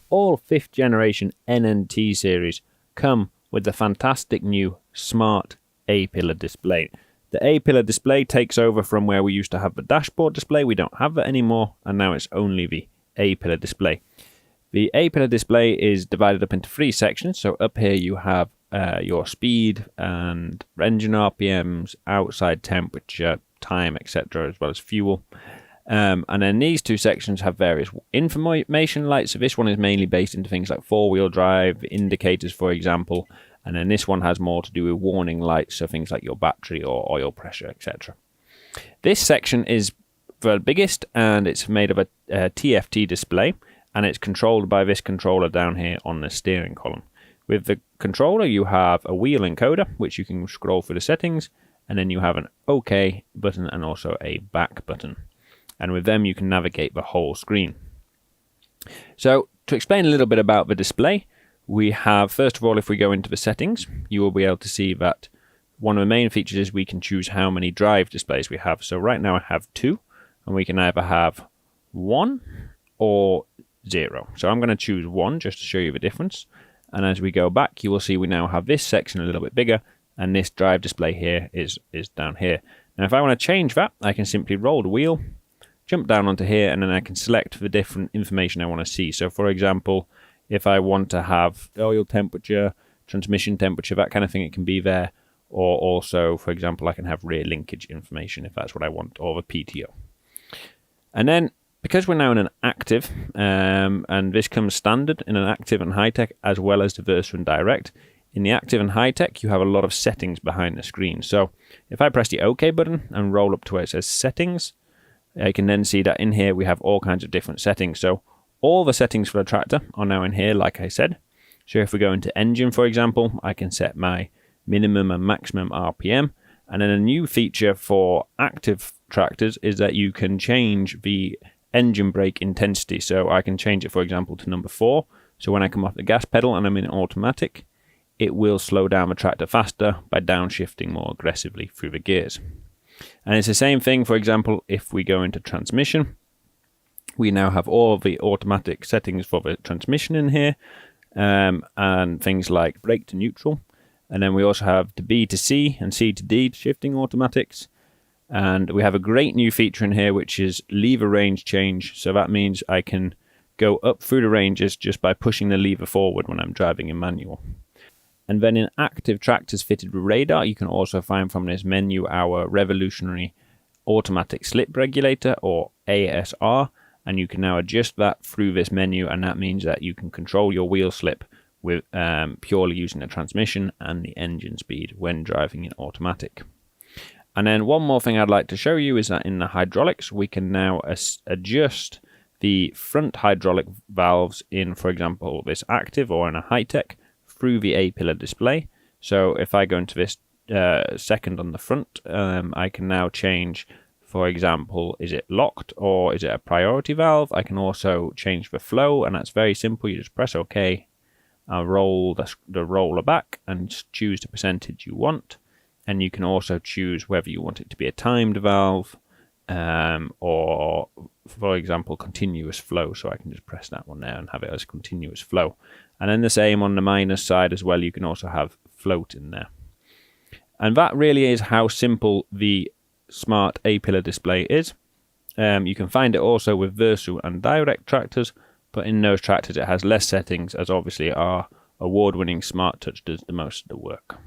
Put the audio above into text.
all 5th generation N and T series come with the fantastic new smart A-pillar display. The A-pillar display takes over from where we used to have the dashboard display. We don't have that anymore, and now it's only the A-pillar display. The A-pillar display is divided up into 3 sections. So up here you have your speed and engine RPMs, outside temperature, time, etc., as well as fuel. And then these 2 sections have various information lights. So this one is mainly based into things like 4-wheel drive, indicators, for example. And then this one has more to do with warning lights, so things like your battery or oil pressure, etc. This section is the biggest, and it's made of a TFT display, and it's controlled by this controller down here on the steering column. With the controller, you have a wheel encoder, which you can scroll through the settings, and then you have an OK button and also a back button. And with them, you can navigate the whole screen. So to explain a little bit about the display, we have, first of all, if we go into the settings, you will be able to see that one of the main features is we can choose how many drive displays we have. So right now I have 2, and we can either have 1 or 0. So I'm going to choose 1 just to show you the difference. And as we go back, you will see we now have this section a little bit bigger, and this drive display here is down here. Now if I want to change that, I can simply roll the wheel, jump down onto here, and then I can select the different information I want to see. So for example, if I want to have oil temperature, transmission temperature, that kind of thing, it can be there. Or also, for example, I can have rear linkage information if that's what I want, or the PTO. And then, because we're now in an active, and this comes standard in an active and HiTech, as well as the Valtra and Direct. In the active and HiTech, you have a lot of settings behind the screen. So if I press the OK button and roll up to where it says settings, I can then see that in here we have all kinds of different settings. So all the settings for the tractor are now in here, like I said. So if we go into engine, for example, I can set my minimum and maximum RPM. And then a new feature for active tractors is that you can change the engine brake intensity. So I can change it, for example, to number 4. So when I come off the gas pedal and I'm in automatic, it will slow down the tractor faster by downshifting more aggressively through the gears. And it's the same thing, for example, if we go into transmission. We now have all the automatic settings for the transmission in here, and things like brake to neutral. And then we also have the B to C and C to D shifting automatics. And we have a great new feature in here, which is lever range change. So that means I can go up through the ranges just by pushing the lever forward when I'm driving in manual. And then in active tractors fitted with radar, you can also find from this menu our revolutionary automatic slip regulator, or ASR. And you can now adjust that through this menu, and that means that you can control your wheel slip with purely using the transmission and the engine speed when driving in automatic. And then one more thing I'd like to show you is that in the hydraulics, we can now adjust the front hydraulic valves in, for example, this active or in a HiTech through the A-pillar display. So if I go into this second on the front, I can now change, for example, is it locked or is it a priority valve? I can also change the flow, and that's very simple. You just press OK, roll the roller back and choose the percentage you want. And you can also choose whether you want it to be a timed valve or, for example, continuous flow. So I can just press that one there and have it as continuous flow. And then the same on the minus side as well. You can also have float in there. And that really is how simple the smart A-pillar display is. You can find it also with Valtra and Direct tractors, but in those tractors it has less settings, as obviously our award-winning Smart Touch does the most of the work.